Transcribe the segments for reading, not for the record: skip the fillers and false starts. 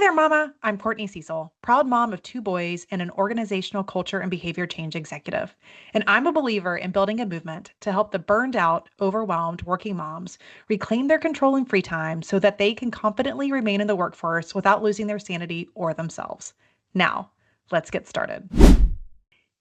there, Mama. I'm Courtney Cecil, proud mom of two boys and an organizational culture and behavior change executive. And I'm a believer in building a movement to help the burned out, overwhelmed working moms reclaim their control and free time so that they can confidently remain in the workforce without losing their sanity or themselves. Now, let's get started.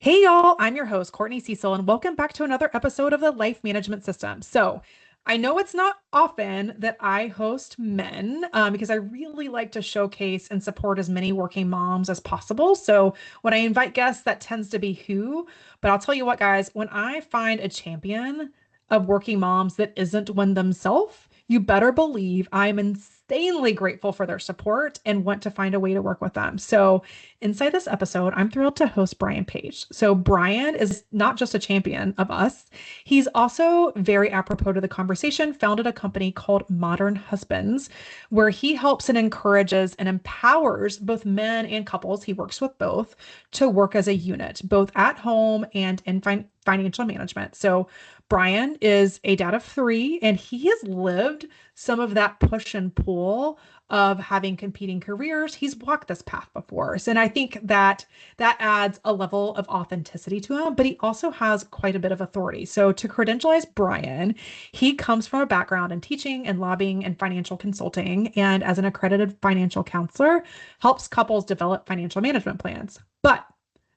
Hey, y'all, I'm your host, Courtney Cecil, and welcome back to another episode of the Life Management System. So, I know it's not often that I host men because I really like to showcase and support as many working moms as possible. So, when I invite guests, that tends to be who. But I'll tell you what, guys, when I find a champion of working moms that isn't one themselves, you better believe I'm insanely grateful for their support and want to find a way to work with them. So, inside this episode, I'm thrilled to host Brian Page. So, Brian is not just a champion of us, he's also very apropos to the conversation, founded a company called Modern Husbands, where he helps and encourages and empowers both men and couples, he works with both, to work as a unit, both at home and in financial management. So, Brian is a dad of three, and he has lived some of that push and pull of having competing careers. He's walked this path before. So, and I think that that adds a level of authenticity to him, but he also has quite a bit of authority. So to credentialize Brian, he comes from a background in teaching and lobbying and financial consulting, and as an accredited financial counselor, helps couples develop financial management plans. But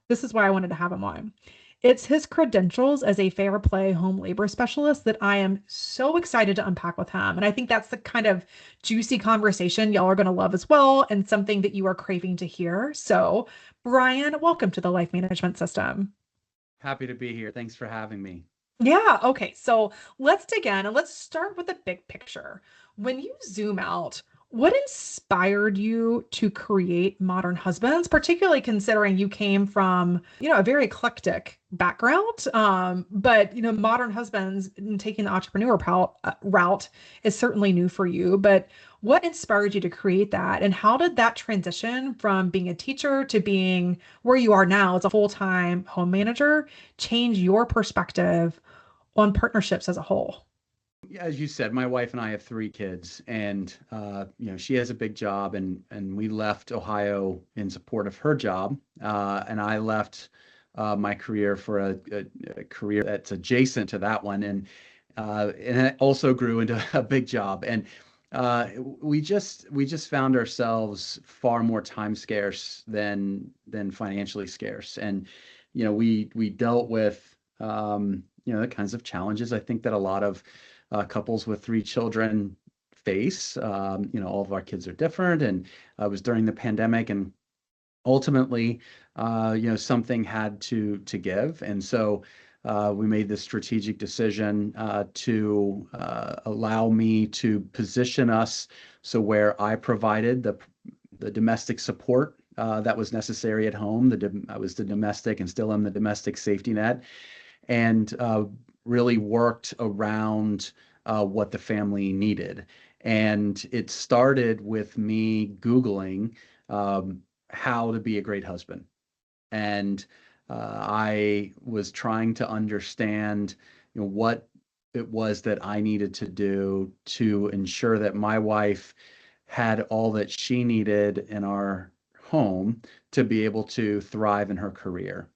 this is why I wanted to have him on. It's his credentials as a fair play home labor specialist that I am so excited to unpack with him. And I think that's the kind of juicy conversation y'all are going to love as well, and something that you are craving to hear. So, Brian, welcome to the Life Management System. Happy to be here. Thanks for having me. Yeah. Okay. So let's dig in and let's start with the big picture. When you zoom out, what inspired you to create Modern Husbands, particularly considering you came from, a very eclectic background? But Modern Husbands and taking the entrepreneur route is certainly new for you. But what inspired you to create that? And how did that transition from being a teacher to being where you are now as a full-time home manager change your perspective on partnerships as a whole? Yeah, as you said, my wife and I have three kids, and she has a big job, and we left Ohio in support of her job, and I left my career for a career that's adjacent to that one, and it also grew into a big job, and we just found ourselves far more time scarce than financially scarce, and we dealt with the kinds of challenges I think that a lot of couples with three children face. All of our kids are different, and it was during the pandemic, and ultimately, something had to give, and so we made this strategic decision to allow me to position us so where I provided the domestic support that was necessary at home. I was the domestic and still am the domestic safety net, and really worked around what the family needed. And it started with me Googling how to be a great husband. And I was trying to understand, what it was that I needed to do to ensure that my wife had all that she needed in our home to be able to thrive in her career.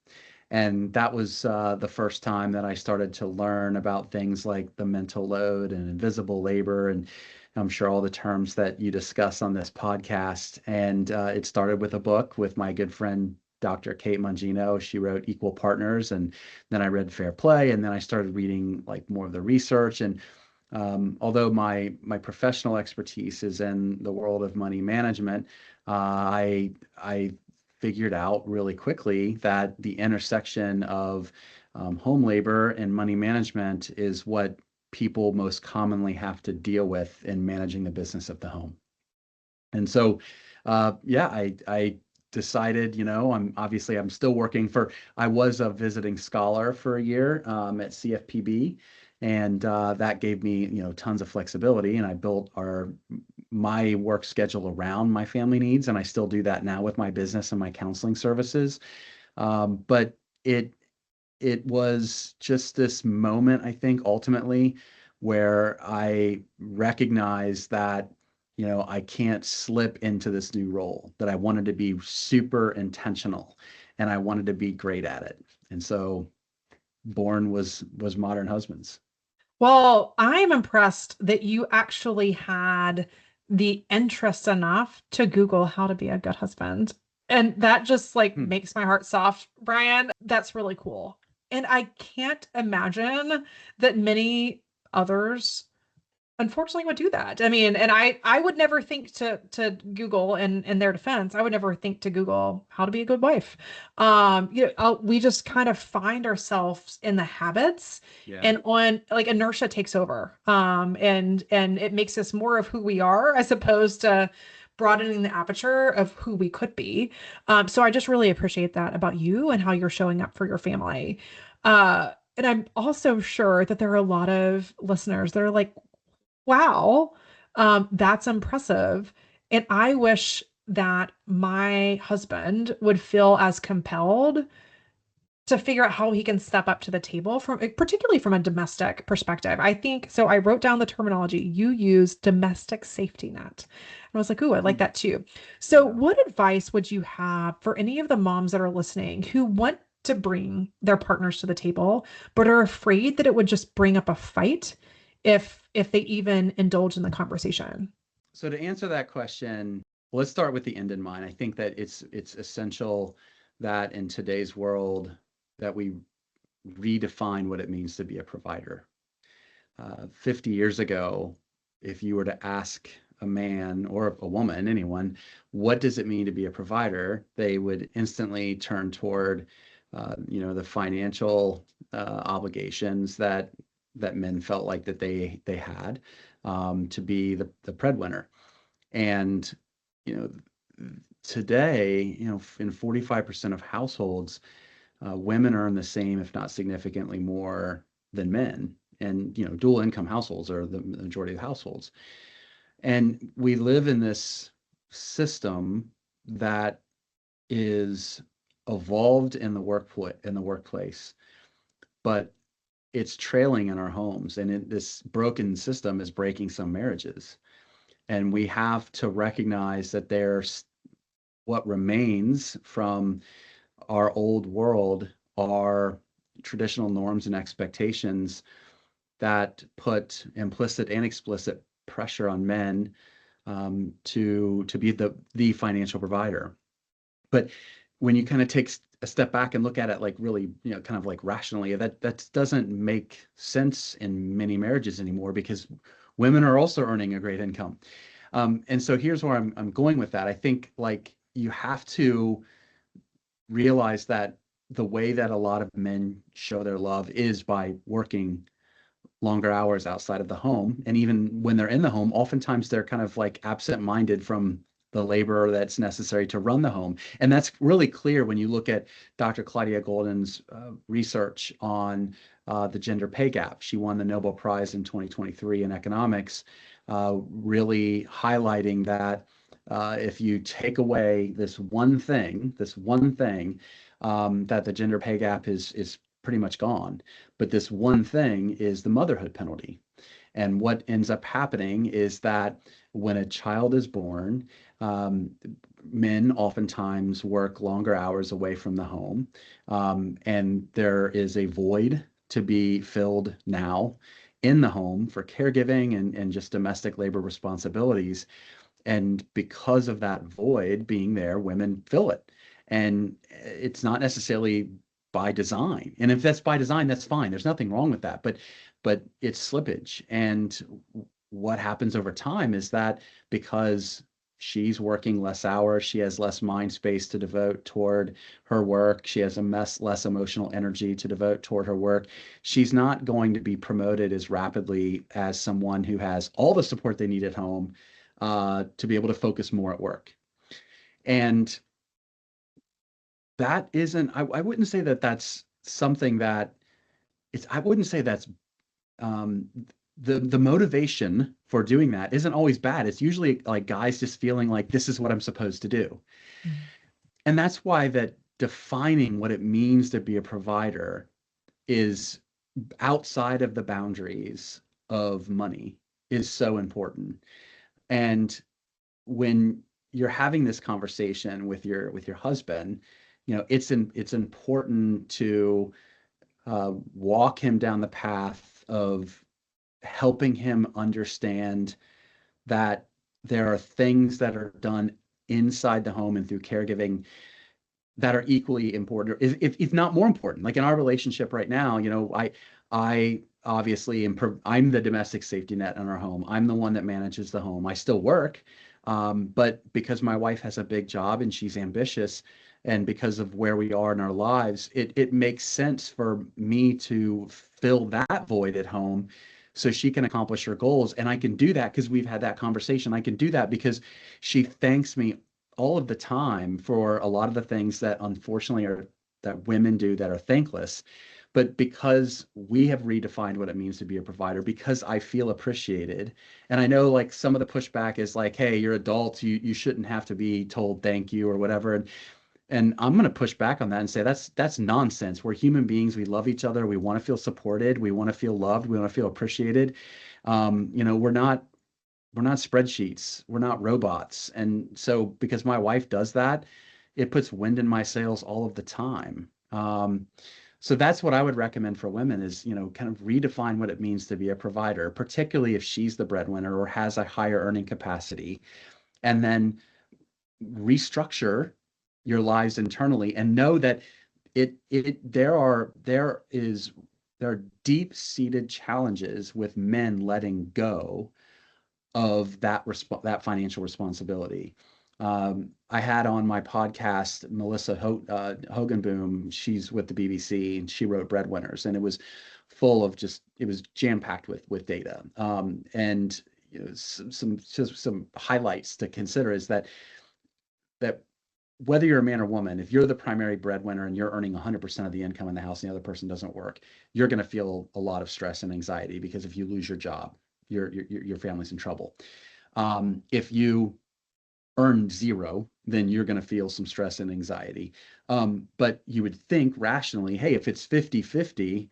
And that was the first time that I started to learn about things like the mental load and invisible labor, and I'm sure all the terms that you discuss on this podcast. And it started with a book with my good friend, Dr. Kate Mangino. She wrote Equal Partners, and then I read Fair Play, and then I started reading like more of the research. And although my professional expertise is in the world of money management, I figured out really quickly that the intersection of home labor and money management is what people most commonly have to deal with in managing the business of the home. And so, yeah, I decided, I'm still working I was a visiting scholar for a year at CFPB, and that gave me, tons of flexibility, and I built my work schedule around my family needs, and I still do that now with my business and my counseling services. But it was just this moment, I think, ultimately, where I recognized that, I can't slip into this new role, that I wanted to be super intentional and I wanted to be great at it. And so born was Modern Husbands. Well, I'm impressed that you actually had the interest enough to Google how to be a good husband. And that just like Hmm. makes my heart soft, Brian. That's really cool. And I can't imagine that many others unfortunately would do that. I mean, and I would never think to Google in their defense, I would never think to Google how to be a good wife. We just kind of find ourselves in the habits Yeah. and on like inertia takes over. And it makes us more of who we are as opposed to broadening the aperture of who we could be. So I just really appreciate that about you and how you're showing up for your family. And I'm also sure that there are a lot of listeners that are like, wow, that's impressive. And I wish that my husband would feel as compelled to figure out how he can step up to the table from particularly from a domestic perspective. I think so. I wrote down the terminology you use domestic safety net. And I was like, ooh, I like Hmm. that too. So, Yeah. what advice would you have for any of the moms that are listening who want to bring their partners to the table, but are afraid that it would just bring up a fight if they even indulge in the conversation? So to answer that question, let's start with the end in mind. I think that it's essential that in today's world that we redefine what it means to be a provider. 50 years ago, if you were to ask a man or a woman, anyone, what does it mean to be a provider? They would instantly turn toward, the financial obligations that men felt like that they had, to be the breadwinner. And you know, today, in 45% of households, women earn the same, if not significantly more than men. And dual income households are the majority of households. And we live in this system that is evolved in the workplace, but it's trailing in our homes. And this broken system is breaking some marriages. And we have to recognize that there's what remains from our old world are traditional norms and expectations that put implicit and explicit pressure on men, to be the financial provider. But when you kind of take a step back and look at it like really, kind of like rationally, that doesn't make sense in many marriages anymore because women are also earning a great income. And so here's where I'm going with that. I think like you have to realize that the way that a lot of men show their love is by working longer hours outside of the home. And even when they're in the home, oftentimes they're kind of like absent-minded from the labor that's necessary to run the home. And that's really clear when you look at Dr. Claudia Golden's research on the gender pay gap. She won the Nobel Prize in 2023 in economics, really highlighting that if you take away this one thing, that the gender pay gap is pretty much gone. But this one thing is the motherhood penalty. And what ends up happening is that when a child is born, um, men oftentimes work longer hours away from the home. And there is a void to be filled now in the home for caregiving and just domestic labor responsibilities. And because of that void being there, women fill it. And it's not necessarily by design. And if that's by design, that's fine. There's nothing wrong with that. But it's slippage. And what happens over time is that because she's working less hours, she has less mind space to devote toward her work, she has less emotional energy to devote toward her work. She's not going to be promoted as rapidly as someone who has all the support they need at home, to be able to focus more at work. And that isn't, I wouldn't say that that's something that I wouldn't say that's, um, the motivation for doing that isn't always bad. It's usually like guys just feeling like this is what I'm supposed to do. Mm. And that's why that defining what it means to be a provider is outside of the boundaries of money is so important. And when you're having this conversation with your husband, it's important to walk him down the path of helping him understand that there are things that are done inside the home and through caregiving that are equally important, if not more important. Like in our relationship right now, I obviously I'm the domestic safety net in our home. I'm the one that manages the home. I still work, but because my wife has a big job and she's ambitious, and because of where we are in our lives, it makes sense for me to fill that void at home so she can accomplish her goals. And I can do that because we've had that conversation. I can do that because she thanks me all of the time for a lot of the things that unfortunately are that women do that are thankless. But because we have redefined what it means to be a provider, because I feel appreciated, and I know like some of the pushback is like, hey, you're adults, you shouldn't have to be told thank you or whatever. And I'm going to push back on that and say that's nonsense. We're human beings. We love each other. We want to feel supported. We want to feel loved. We want to feel appreciated. We're not spreadsheets. We're not robots. And so because my wife does that, it puts wind in my sails all of the time. So that's what I would recommend for women is, kind of redefine what it means to be a provider, particularly if she's the breadwinner or has a higher earning capacity, and then restructure your lives internally and know that there are deep-seated challenges with men letting go of that financial responsibility. I had on my podcast Melissa Hoganboom. She's with the BBC, and she wrote Breadwinners, and it was jam-packed with data. And some highlights to consider is that whether you're a man or woman, if you're the primary breadwinner and you're earning 100% of the income in the house and the other person doesn't work, you're going to feel a lot of stress and anxiety because if you lose your job, your family's in trouble. If you earn zero, then you're going to feel some stress and anxiety. But you would think rationally, hey, if it's 50-50,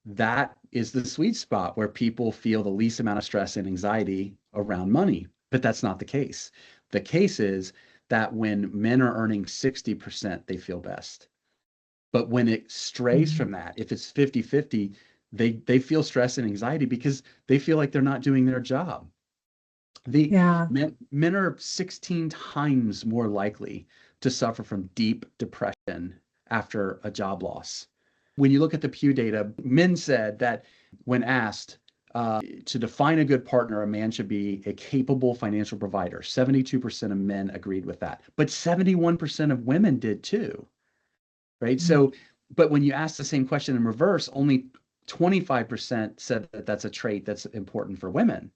that is the sweet spot where people feel the least amount of stress and anxiety around money. But that's not the case. The case is that when men are earning 60%, they feel best. But when it strays from that, if it's 50-50, they feel stress and anxiety because they feel like they're not doing their job. The Yeah. men are 16 times more likely to suffer from deep depression after a job loss. When you look at the Pew data, men said that when asked to define a good partner, a man should be a capable financial provider. 72% of men agreed with that, but 71% of women did too, right? So, but when you ask the same question in reverse, only 25% said that that's a trait that's important for women.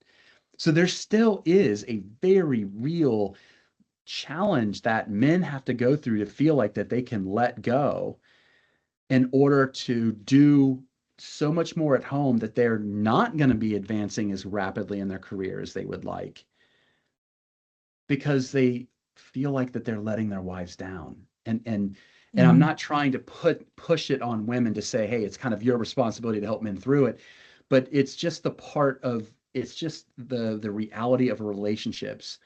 So there still is a very real challenge that men have to go through to feel like that they can let go in order to do so much more at home that they're not going to be advancing as rapidly in their career as they would like because they feel like that they're letting their wives down. And I'm not trying to push it on women to say, hey, it's kind of your responsibility to help men through it, but it's just the reality of relationships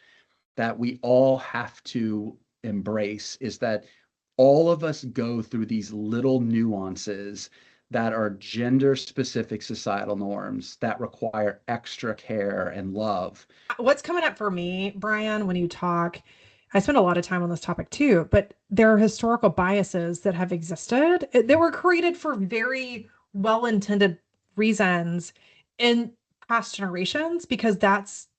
that we all have to embrace is that all of us go through these little nuances that are gender specific societal norms that require extra care and love. What's coming up for me, Brian, when you talk, I spend a lot of time on this topic too, but there are historical biases that have existed that were created for very well-intended reasons in past generations because that's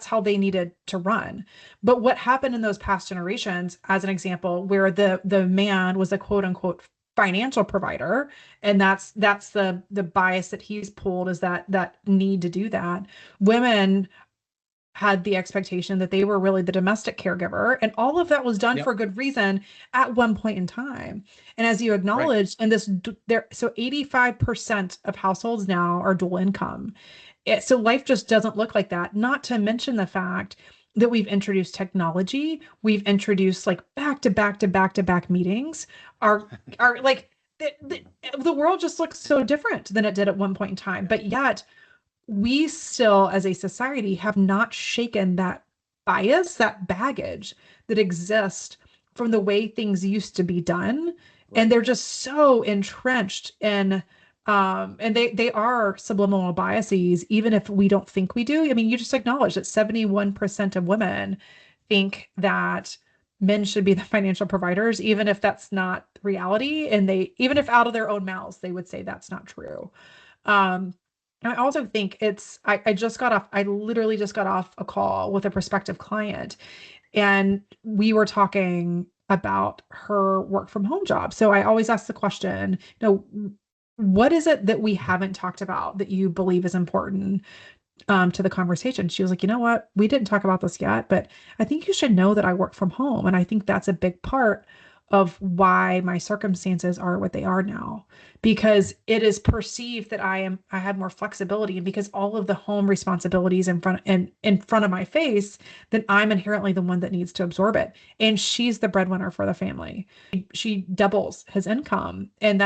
how they needed to run. But what happened in those past generations, as an example, where the man was a quote unquote financial provider, and that's the bias that he's pulled is that need to do that. Women had the expectation that they were really the domestic caregiver, and all of that was done Yep. for good reason at one point in time. And as you Right. acknowledged, and this there, so 85% of households now are dual income. So life just doesn't look like that. Not to mention the fact that we've introduced technology, we've introduced like back to back to back to back meetings. Are like the world just looks so different than it did at one point in time. Yeah. But yet we still, as a society, have not shaken bias, that baggage that exists from the way things used to be done. And Right. they're just so entrenched in and they are subliminal biases, even if we don't think we do. I mean, you just acknowledge that 71% of women think that men should be the financial providers, even if that's not reality. And they, even if out of their own mouths, they would say that's not true. Um, I also think I just got off, I literally just got off a call with a prospective client, and we were talking about her work from home job. So I always ask the question, what is it that we haven't talked about that you believe is important to the conversation? She was like, you know what? We didn't talk about this yet, but I think you should know that I work from home. And I think that's a big part of why my circumstances are what they are now, because it is perceived that I had more flexibility, and because all of the home responsibilities in front of my face, then I'm inherently the one that needs to absorb it. And she's the breadwinner for the family. She doubles his income, and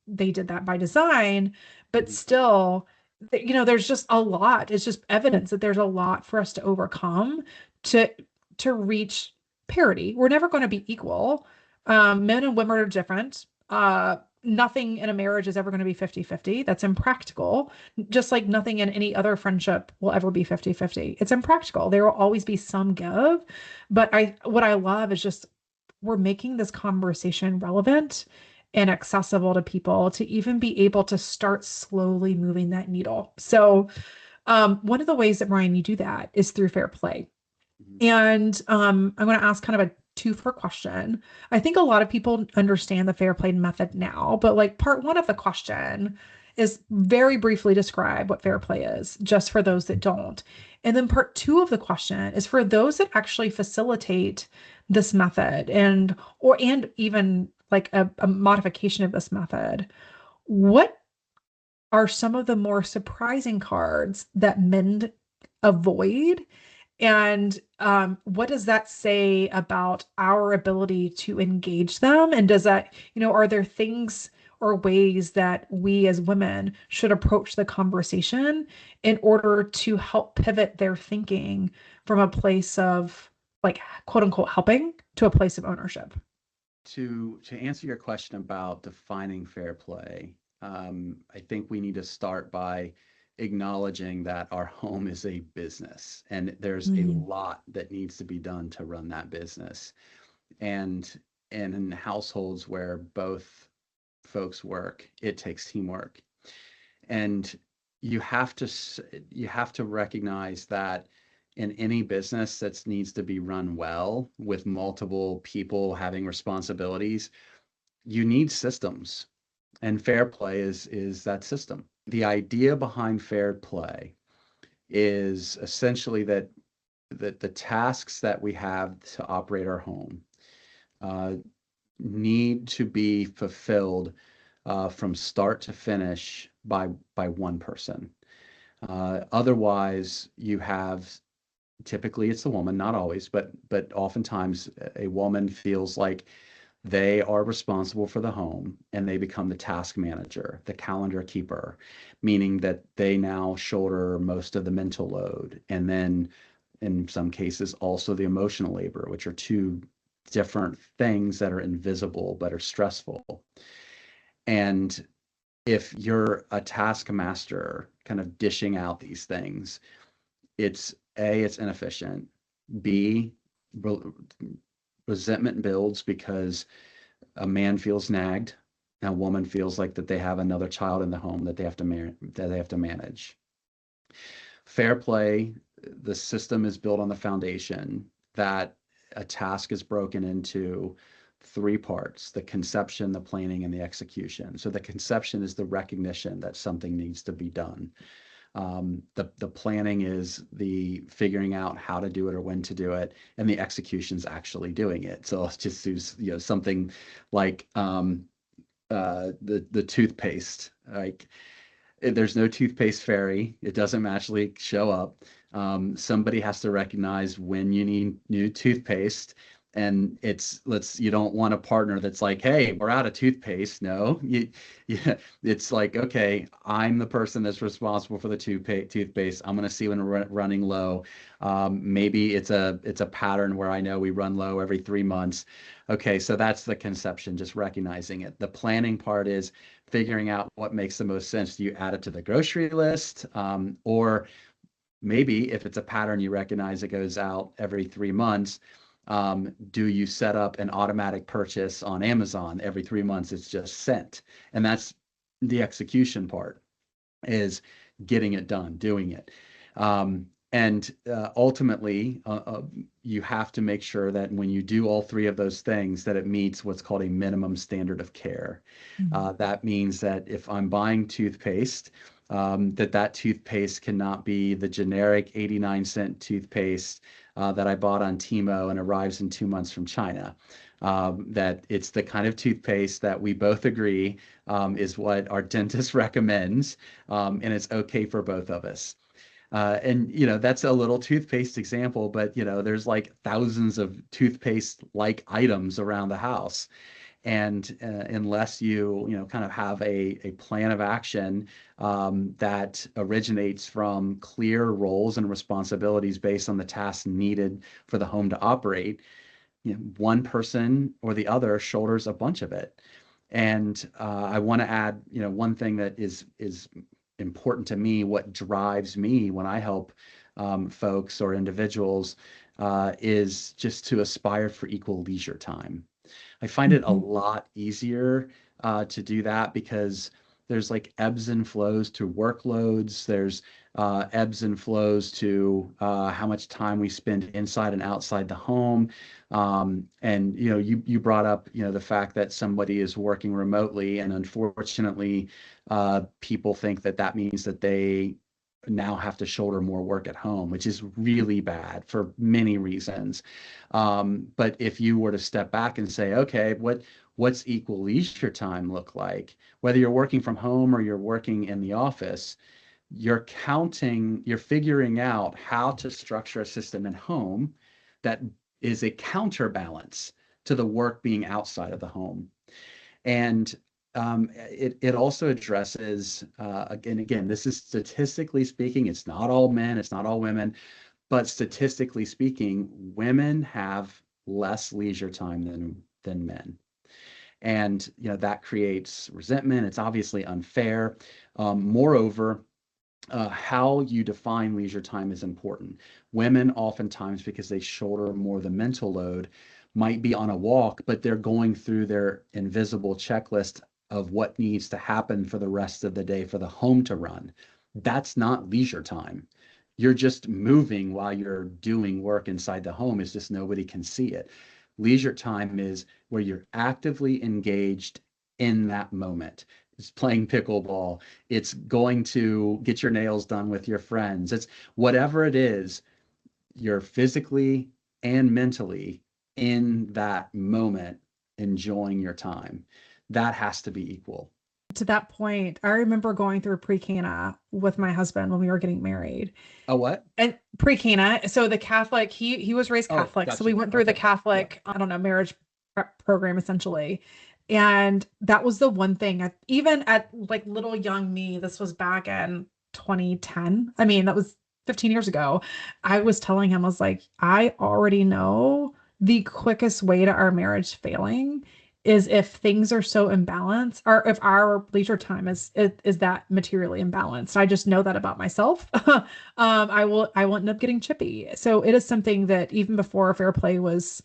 they did that by design, but Mhm. still, there's just a lot. It's just evidence that there's a lot for us to overcome to reach parity. We're never going to be equal. Men and women are different. Nothing in a marriage is ever going to be 50-50. That's impractical. Just like nothing in any other friendship will ever be 50-50. It's impractical. There will always be some give. But what I love is just we're making this conversation relevant and accessible to people to even be able to start slowly moving that needle. So, one of the ways that, Brian, you do that is through fair play. Mhm. And I'm going to ask kind of a two for question. I think a lot of people understand the fair play method now, but like part one of the question is very briefly describe what fair play is, just for those that don't. And then part two of the question is for those that actually facilitate this method and even like a modification of this method. What are some of the more surprising cards that men avoid, and what does that say about our ability to engage them? And does that, are there things or ways that we as women should approach the conversation in order to help pivot their thinking from a place of like quote unquote helping to a place of ownership? To answer your question about defining fair play, I think we need to start by acknowledging that our home is a business and there's a Mm, lot that needs to be done to run that business. And and in households where both folks work, it takes teamwork. And you have to recognize that in any business that needs to be run well with multiple people having responsibilities, you need systems, and fair play is that system. The idea behind fair play is essentially that the tasks that we have to operate our home uh, need to be fulfilled from start to finish by one person. Otherwise, you have typically it's a woman, not always, but oftentimes a woman feels like they are responsible for the home and they become the task manager, the calendar keeper, meaning that they now shoulder most of the mental load. And then in some cases, also the emotional labor, which are two different things that are invisible but are stressful. And if you're a taskmaster kind of dishing out these things, it's A, it's inefficient. B, re- resentment builds because a man feels nagged, and a woman feels like that they have another child in the home that they have to manage. Fair play, the system is built on the foundation that a task is broken into three parts: the conception, the planning, and the execution. So the conception is the recognition that something needs to be done. The planning is the figuring out how to do it or when to do it, and the execution is actually doing it. So let's just use something like the toothpaste. Like there's no toothpaste fairy. It doesn't magically show up. Somebody has to recognize when you need new toothpaste And you don't want a partner that's like, hey, we're out of toothpaste. No, yeah, it's like, okay, I'm the person that's responsible for the toothpaste. I'm going to see when we're running low. Maybe it's a pattern where I know we run low every 3 months. Okay, so that's the conception, just recognizing it. The planning part is figuring out what makes the most sense. Do you add it to the grocery list? Or maybe if it's a pattern you recognize it goes out every 3 months, do you set up an automatic purchase on Amazon every 3 months? It's just sent. And that's the execution part, is getting it done, doing it. And ultimately, you have to make sure that when you do all three of those things, that it meets what's called a minimum standard of care. Mhm. That means that if I'm buying toothpaste, that toothpaste cannot be the generic 89-cent toothpaste that I bought on Timo and arrives in 2 months from China. That it's the kind of toothpaste that we both agree is what our dentist recommends, and it's okay for both of us. And that's a little toothpaste example, but there's like thousands of toothpaste-like items around the house. And unless you kind of have a plan of action that originates from clear roles and responsibilities based on the tasks needed for the home to operate, one person or the other shoulders a bunch of it. And I want to add, one thing that is important to me, what drives me when I help folks or individuals, is just to aspire for equal leisure time. I find it a Mhm. lot easier to do that because there's like ebbs and flows to workloads. There's ebbs and flows to how much time we spend inside and outside the home. And you brought up the fact that somebody is working remotely, and unfortunately, people think that means that they now have to shoulder more work at home, which is really bad for many reasons. But if you were to step back and say, okay, what's equal leisure time look like? Whether you're working from home or you're working in the office, you're figuring out how to structure a system at home that is a counterbalance to the work being outside of the home. And it also addresses, again, this is statistically speaking, it's not all men, it's not all women, but statistically speaking, women have less leisure time than men. And that creates resentment. It's obviously unfair. Moreover, how you define leisure time is important. Women oftentimes, because they shoulder more the mental load, might be on a walk, but they're going through their invisible checklist of what needs to happen for the rest of the day for the home to run. That's not leisure time. You're just moving while you're doing work inside the home. It's just nobody can see it. Leisure time is where you're actively engaged in that moment. It's playing pickleball, it's going to get your nails done with your friends. It's whatever it is, you're physically and mentally in that moment enjoying your time. That has to be equal. To that point, I remember going through pre-Cana with my husband when we were getting married. Oh, what? And pre-Cana, so the Catholic, he was raised Oh, Catholic, so we gotcha. went through the Okay. Yeah. Catholic, I don't know, marriage prep program essentially. And that was the one thing, even at like little young me, this was back in 2010. I mean, that was 15 years ago. I was telling him, I was like, I already know the quickest way to our marriage failing is if things are so imbalanced, or if our leisure time is that materially imbalanced. I just know that about myself. I will end up getting chippy. So it is something that even before fair play was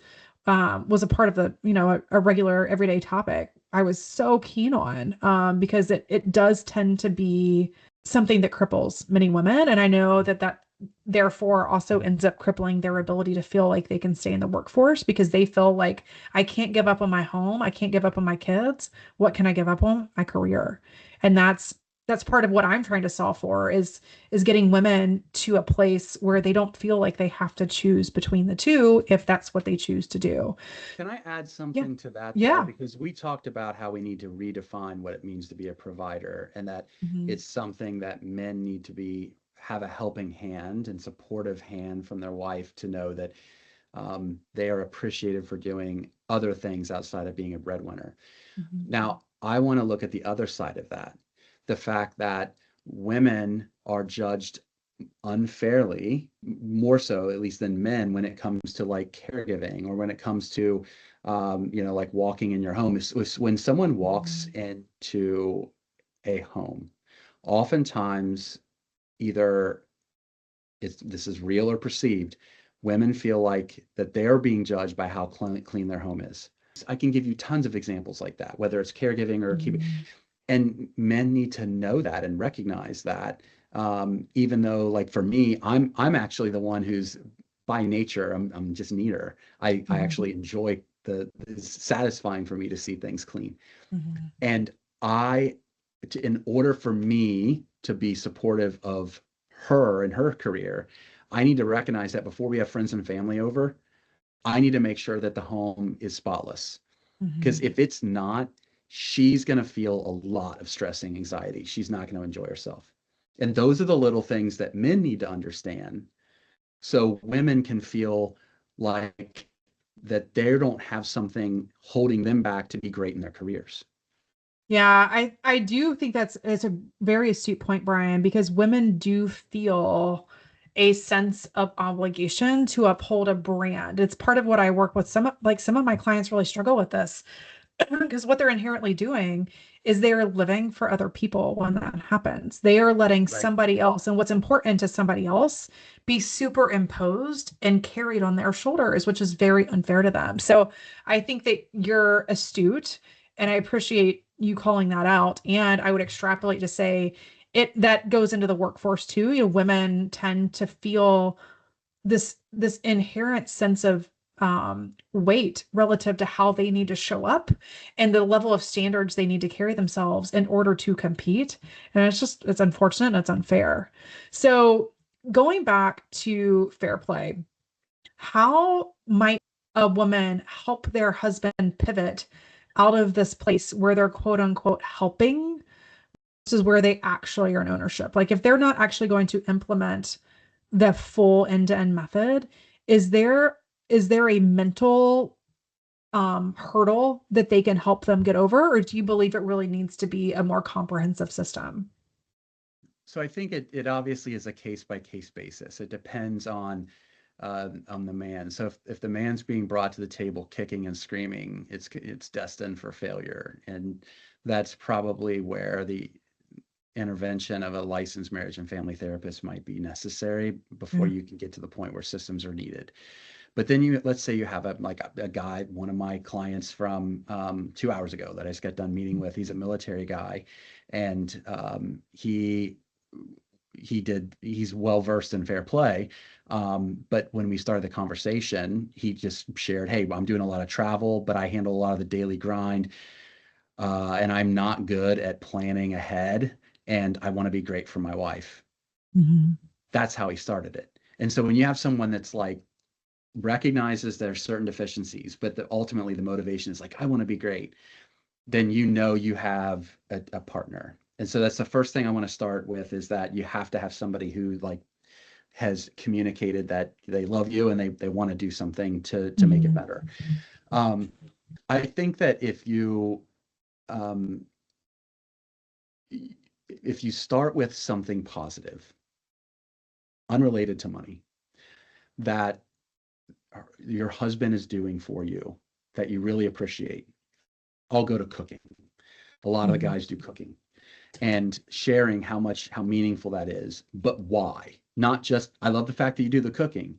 a part of the, a regular everyday topic, I was so keen on, because it does tend to be something that cripples many women. And I know that therefore also ends up crippling their ability to feel like they can stay in the workforce, because they feel like, I can't give up on my home. I can't give up on my kids. What can I give up on? My career. And that's part of what I'm trying to solve for, is getting women to a place where they don't feel like they have to choose between the two if that's what they choose to do. Can I add Yeah. something to that there? Yeah. Because we talked about how we need to redefine what it means to be a provider, and that Mhm. it's something that men need to have a helping hand and supportive hand from their wife to know that they are appreciated for doing other things outside of being a breadwinner. Mhm. Now, I want to look at the other side of that, the fact that women are judged unfairly, more so at least than men, when it comes to like caregiving or when it comes to, like walking in your home. When someone walks into a home, oftentimes either this is real or perceived, women feel like that they're being judged by how clean their home is. I can give you tons of examples like that, whether it's caregiving or keeping, Mhm. and men need to know that and recognize that. Even though, like for me, I'm actually the one who's by nature I'm just neater. I Mhm. actually enjoy it's satisfying for me to see things clean. Mhm. And I, in order for me to be supportive of her and her career, I need to recognize that before we have friends and family over, I need to make sure that the home is spotless. Because Mhm. if it's not, she's going to feel a lot of stress and anxiety. She's not going to enjoy herself. And those are the little things that men need to understand so women can feel like that they don't have something holding them back to be great in their careers. Yeah, I do think it's a very astute point, Brian, because women do feel a sense of obligation to uphold a brand. It's part of what I work with. Some of my clients really struggle with this because what they're inherently doing is they're living for other people when that happens. They are letting Right. somebody else and what's important to somebody else be superimposed and carried on their shoulders, which is very unfair to them. So I think that you're astute and I appreciate you calling that out. And I would extrapolate to say it that goes into the workforce too. Women tend to feel this inherent sense of weight relative to how they need to show up and the level of standards they need to carry themselves in order to compete. And it's unfortunate and it's unfair. So going back to fair play, how might a woman help their husband pivot out of this place where they're quote unquote helping versus where they actually are in ownership? Like if they're not actually going to implement the full end-to-end method, is there is there a mental hurdle that they can help them get over, or do you believe it really needs to be a more comprehensive system? So I think it obviously is a case by case basis. It depends on the man. So if the man's being brought to the table kicking and screaming, it's destined for failure. And that's probably where the intervention of a licensed marriage and family therapist might be necessary before Yeah. you can get to the point where systems are needed. But then you let's say you have a guy, one of my clients from 2 hours ago that I just got done meeting with. He's a military guy, and he's well versed in fair play. But when we started the conversation, he just shared, "Hey, I'm doing a lot of travel, but I handle a lot of the daily grind, and I'm not good at planning ahead, and I want to be great for my wife." Mhm. That's how he started it. And so when you have someone that's like recognizes there's certain deficiencies, but ultimately the motivation is like, I want to be great, then you know you have a partner. And so that's the first thing I want to start with is that you have to have somebody who like has communicated that they love you and they want to do something to make it Mhm. better. Um, I think that um, if you start with something positive, unrelated to money, that your husband is doing for you that you really appreciate, I'll go to cooking. A lot of the Mhm. guys do cooking and sharing how meaningful that is, but why? Not just, I love the fact that you do the cooking,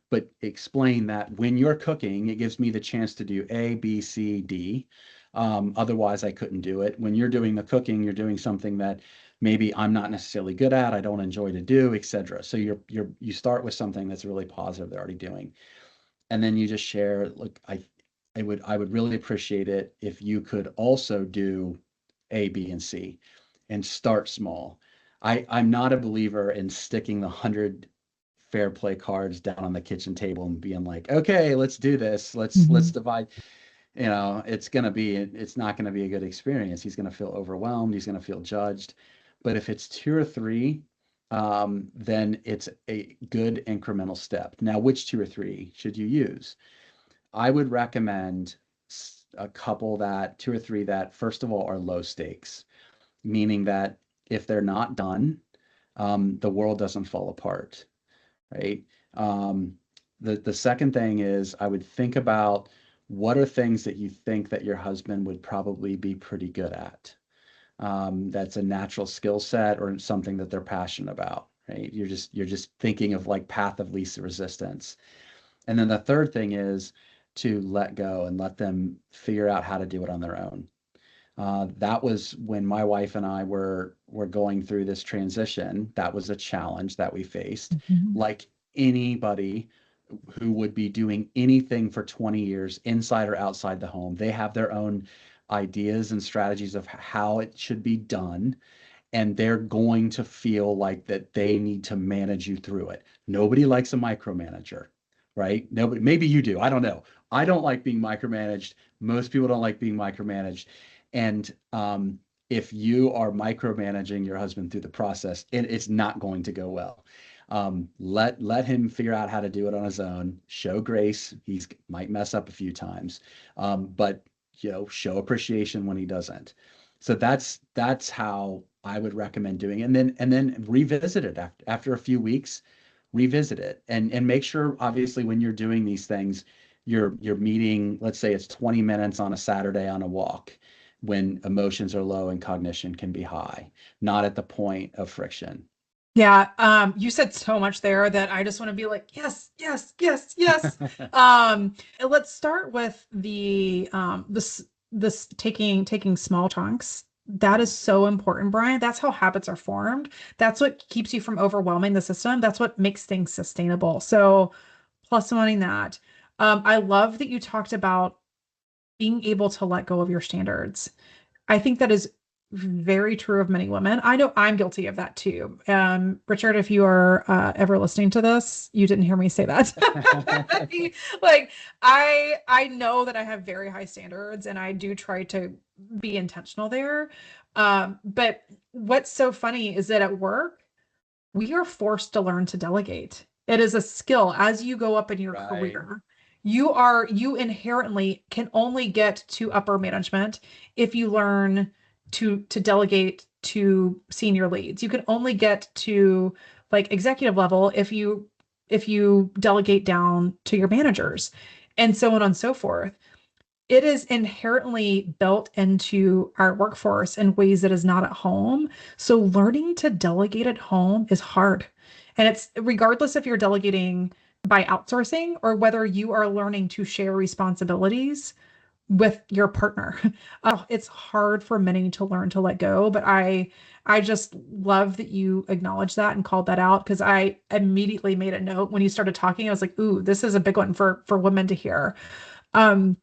but explain that when you're cooking, it gives me the chance to do A, B, C, D. Otherwise, I couldn't do it. When you're doing the cooking, you're doing something that maybe I'm not necessarily good at, I don't enjoy to do, etc. So you start with something that's really positive they're already doing, and then you just share, look, I would really appreciate it if you could also do A, B, and C and start small. I'm not a believer in sticking the 100 fair play cards down on the kitchen table and being like, okay, let's do this. Let's Mhm. divide. It's not gonna be a good experience. He's gonna feel overwhelmed. He's gonna feel judged. But if it's two or three, then it's a good incremental step. Now, which two or three should you use? I would recommend a couple that, two or three that, first of all, are low stakes, meaning that if they're not done, the world doesn't fall apart, right? Um, the second thing is I would think about what are things that you think that your husband would probably be pretty good at. That's a natural skill set or something that they're passionate about, right? You're just thinking of like path of least resistance. And then the third thing is to let go and let them figure out how to do it on their own. That was when my wife and I were going through this transition. That was a challenge that we faced. Mhm. Like anybody who would be doing anything for 20 years, inside or outside the home, they have their own ideas and strategies of how it should be done, and they're going to feel like that they need to manage you through it. Nobody likes a micromanager, right? Nobody, maybe you do. I don't know. I don't like being micromanaged. Most people don't like being micromanaged. And if you are micromanaging your husband through the process, it's not going to go well. Let him figure out how to do it on his own. Show grace. He's might mess up a few times, but show appreciation when he doesn't. So that's how I would recommend doing it. And then revisit it after a few weeks, revisit it and make sure obviously when you're doing these things, you're meeting, let's say it's 20 minutes on a Saturday on a walk when emotions are low and cognition can be high, not at the point of friction. Yeah, you said so much there that I just want to be like, yes, yes, yes, yes. Let's start with this taking small chunks. That is so important, Brian. That's how habits are formed. That's what keeps you from overwhelming the system. That's what makes things sustainable. So, plus wanting that. I love that you talked about being able to let go of your standards. I think that is very true of many women. I know I'm guilty of that too. Richard, if you are ever listening to this, you didn't hear me say that. Like I know that I have very high standards and I do try to be intentional there. But what's so funny is that at work, we are forced to learn to delegate. It is a skill as you go up in your Right. career. You inherently can only get to upper management if you learn to delegate to senior leads. You can only get to like executive level if you delegate down to your managers and so on and so forth. It is inherently built into our workforce in ways that is not at home. So learning to delegate at home is hard. And it's regardless if you're delegating by outsourcing or whether you are learning to share responsibilities with your partner. It's hard for many to learn to let go, but I just love that you acknowledged that and called that out because I immediately made a note when you started talking. I was like, "Ooh, this is a big one for women to hear." Um,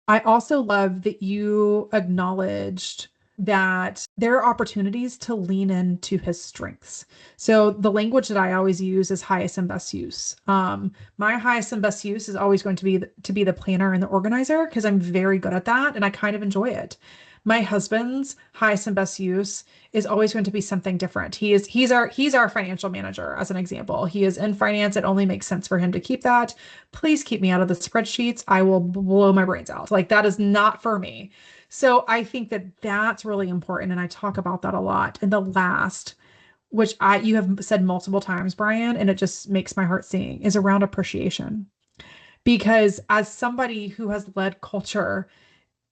I also love that you acknowledged that there are opportunities to lean into his strengths. So the language that I always use is highest and best use. My highest and best use is always going to be the planner and the organizer because I'm very good at that and I kind of enjoy it. My husband's highest and best use is always going to be something different. He's our financial manager as an example. He is in finance. It only makes sense for him to keep that. Please keep me out of the spreadsheets. I will blow my brains out. Like that is not for me. So I think that that's really important. And I talk about that a lot. And the last, which you have said multiple times, Brian, and it just makes my heart sing, is around appreciation. Because as somebody who has led culture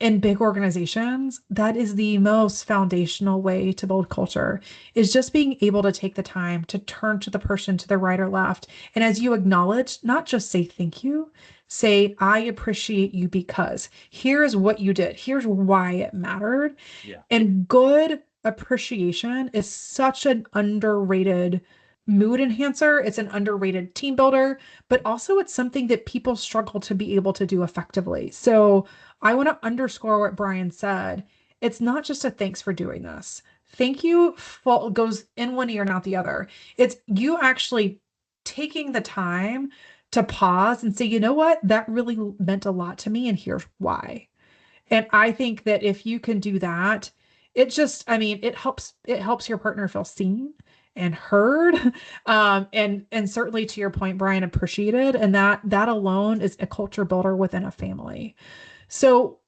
in big organizations, that is the most foundational way to build culture is just being able to take the time to turn to the person to the right or left. And as you acknowledge, not just say thank you, say, I appreciate you because here's what you did. Here's why it mattered. Yeah. And good appreciation is such an underrated mood enhancer. It's an underrated team builder, but also it's something that people struggle to be able to do effectively. So I want to underscore what Brian said. It's not just a thanks for doing this. Thank you goes in one ear, not the other. It's you actually taking the time to pause and say, you know what? That really meant a lot to me, and here's why. And I think that if you can do that, it just, I mean, it helps your partner feel seen and heard, and certainly to your point, Brian, appreciated, and that alone is a culture builder within a family. So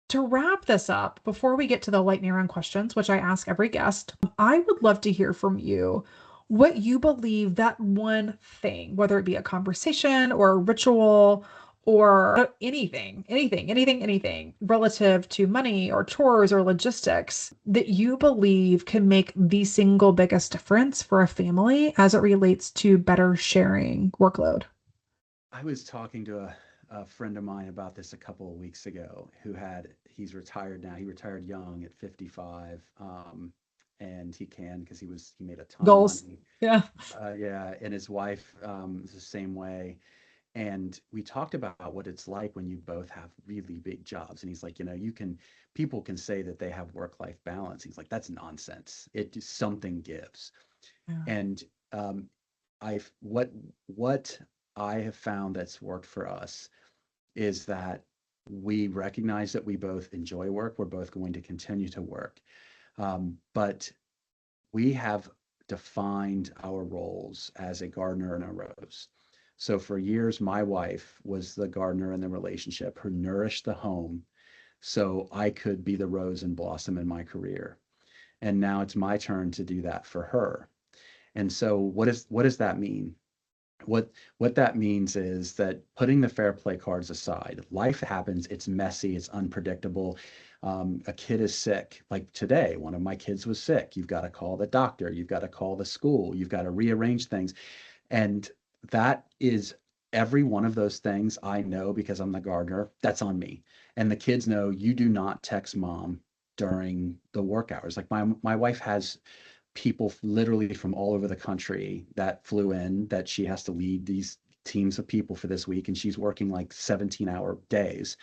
to wrap this up, before we get to the lightning round questions, which I ask every guest, I would love to hear from you what you believe that one thing, whether it be a conversation or a ritual or anything relative to money or chores or logistics that you believe can make the single biggest difference for a family as it relates to better sharing workload. I was talking to a friend of mine about this a couple of weeks ago he's retired now. He retired young at 55. And he can because he made a ton of Goals. money. Yeah. Yeah. And his wife is the same way. And we talked about what it's like when you both have really big jobs. And he's like, people can say that they have work-life balance. He's like, that's nonsense. Something gives. Yeah. And I've what I have found that's worked for us is that we recognize that we both enjoy work. We're both going to continue to work. But we have defined our roles as a gardener and a rose. So for years, my wife was the gardener in the relationship who nourished the home so I could be the rose and blossom in my career. And now it's my turn to do that for her. And so what does that mean? What that means is that putting the fair play cards aside, life happens, it's messy, it's unpredictable. A kid is sick. Like today, one of my kids was sick. You've got to call the doctor, you've got to call the school, you've got to rearrange things. And that is every one of those things I know because I'm the gardener, that's on me. And the kids know you do not text mom during the work hours. Like my wife has people literally from all over the country that flew in that she has to lead these teams of people for this week and she's working like 17-hour days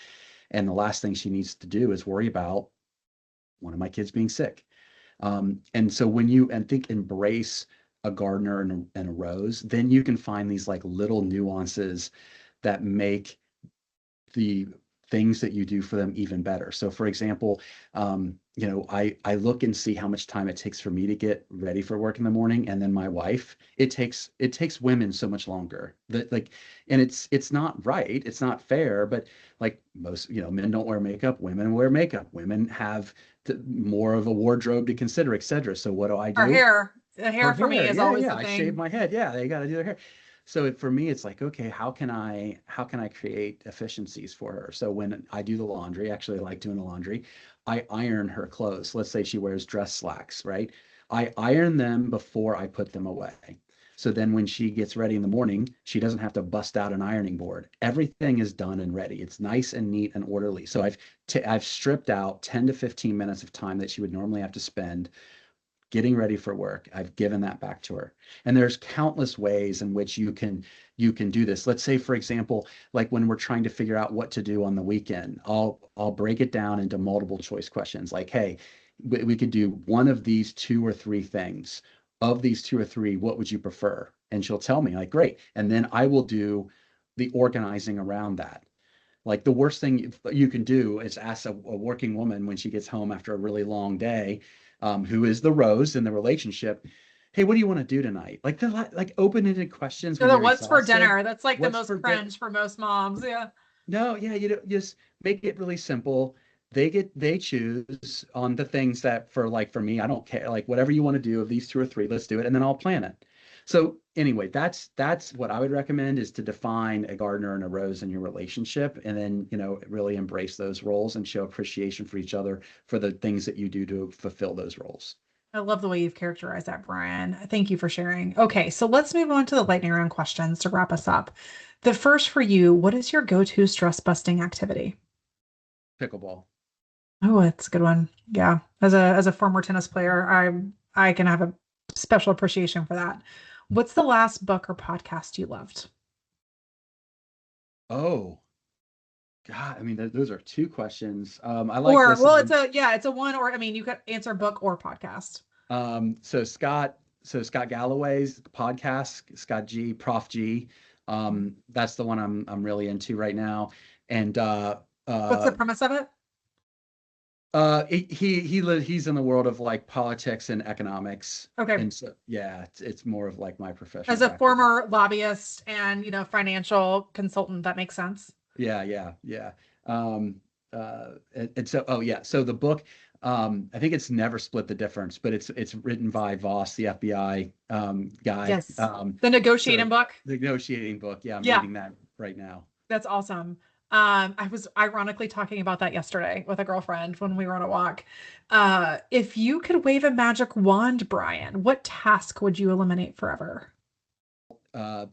and the last thing she needs to do is worry about one of my kids being sick. And so when you and think embrace a gardener and a rose, then you can find these like little nuances that make the things that you do for them even better. So for example, I look and see how much time it takes for me to get ready for work in the morning. And then my wife, it takes women so much longer that like, and it's not right. It's not fair, but like most, men don't wear makeup, women wear makeup, women have more of a wardrobe to consider, et cetera. So what do I Our do? hair, the Her hair for me hair, is yeah, always yeah. the I shave thing. my head. Yeah, they got to do their hair. So for me, it's like, okay, how can I create efficiencies for her? So when I do the laundry, actually I like doing the laundry, I iron her clothes. Let's say she wears dress slacks, right? I iron them before I put them away. So then when she gets ready in the morning, she doesn't have to bust out an ironing board. Everything is done and ready. It's nice and neat and orderly. So I've stripped out 10 to 15 minutes of time that she would normally have to spend getting ready for work. I've given that back to her. And there's countless ways in which you can do this. Let's say, for example, like when we're trying to figure out what to do on the weekend, I'll break it down into multiple choice questions like, hey, we could do one of these two or three things. Of these two or three, what would you prefer? And she'll tell me, like, great. And then I will do the organizing around that. Like the worst thing you can do is ask a working woman when she gets home after a really long day, who is the rose in the relationship, hey, what do you want to do tonight? Like like open-ended questions So when the you're what's for exhausted. dinner? That's like the What's most for dinner? cringe for most moms. Yeah. No, yeah, just make it really simple. They choose on the things that for me, I don't care. Like whatever you want to do of these two or three, let's do it, and then I'll plan it. So anyway, that's what I would recommend is to define a gardener and a rose in your relationship, and then really embrace those roles and show appreciation for each other for the things that you do to fulfill those roles. I love the way you've characterized that, Brian. Thank you for sharing. Okay, so let's move on to the lightning round questions to wrap us up. The first for you, what is your go-to stress busting activity? Pickleball. Oh, that's a good one. Yeah. As a former tennis player, I can have a special appreciation for that. What's the last book or podcast you loved? Oh, God, I mean, those are two questions. I like Or well, listening. it's a one or I mean, you could answer book or podcast. So Scott Galloway's podcast, Scott G, Prof G. That's the one I'm really into right now. And What's the uh premise of it? He's in the world of like politics and economics, Okay. and so yeah, it's more of like my professional As a background. former lobbyist and, financial consultant, that makes sense. Yeah, yeah, yeah. And so, oh yeah, so the book, I think it's Never Split the Difference, but it's written by Voss, the FBI guy. Yes. The negotiating So book. the negotiating book, yeah, I'm Yeah, reading that right now. that's awesome. I was ironically talking about that yesterday with a girlfriend when we were on a walk. If you could wave a magic wand, Brian, what task would you eliminate forever? Uh,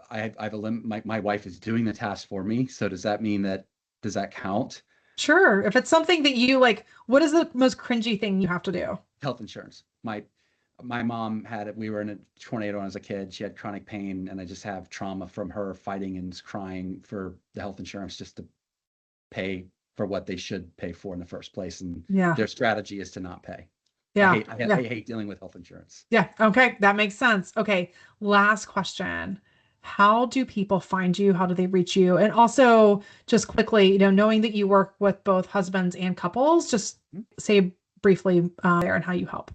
my wife is doing the task for me. So does that count? Sure. If it's something that you like, what is the most cringy thing you have to do? Health insurance. My mom had it. We were in a tornado when I was a kid. She had chronic pain, and I just have trauma from her fighting and crying for the health insurance just to pay for what they should pay for in the first place. And Yeah. their strategy is to not pay. Yeah. I Yeah. hate dealing with health insurance. Yeah. Okay. That makes sense. Okay. Last question. How do people find you? How do they reach you? And also, just quickly, knowing that you work with both husbands and couples, just say briefly there and how you help.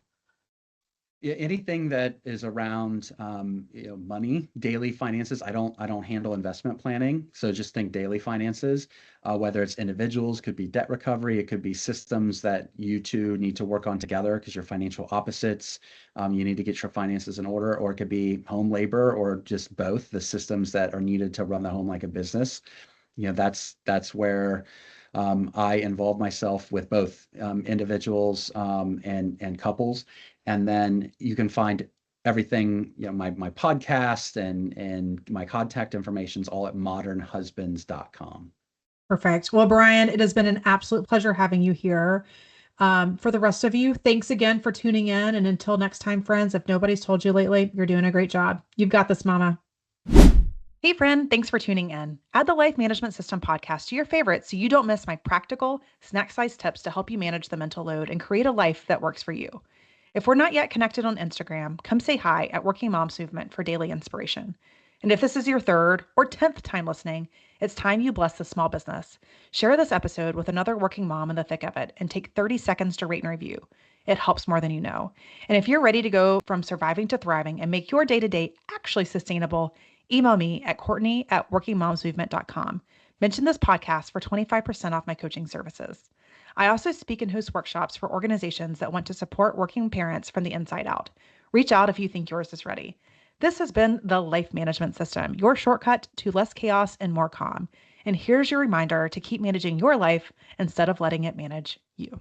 Yeah, anything that is around money, daily finances. I don't handle investment planning, so just think daily finances. Whether it's individuals, could be debt recovery, it could be systems that you two need to work on together because you're financial opposites. You need to get your finances in order, or it could be home labor, or just both. The systems that are needed to run the home like a business. That's where I involve myself with both individuals and couples, and then you can find everything, my podcast and my contact information is all at modernhusbands.com. Perfect. Well, Brian, it has been an absolute pleasure having you here. For the rest of you, thanks again for tuning in. And until next time, friends, if nobody's told you lately, you're doing a great job. You've got this, Mama. Hey, friend, thanks for tuning in. Add the Life Management System podcast to your favorites so you don't miss my practical, snack sized tips to help you manage the mental load and create a life that works for you. If we're not yet connected on Instagram, come say hi at Working Moms Movement for daily inspiration. And if this is your third or 10th time listening, it's time you bless the small business. Share this episode with another working mom in the thick of it and take 30 seconds to rate and review. It helps more than you know. And if you're ready to go from surviving to thriving and make your day to day actually sustainable, email me at Courtney@workingmomsmovement.com. Mention this podcast for 25% off my coaching services. I also speak and host workshops for organizations that want to support working parents from the inside out. Reach out if you think yours is ready. This has been the Life Management System, your shortcut to less chaos and more calm. And here's your reminder to keep managing your life instead of letting it manage you.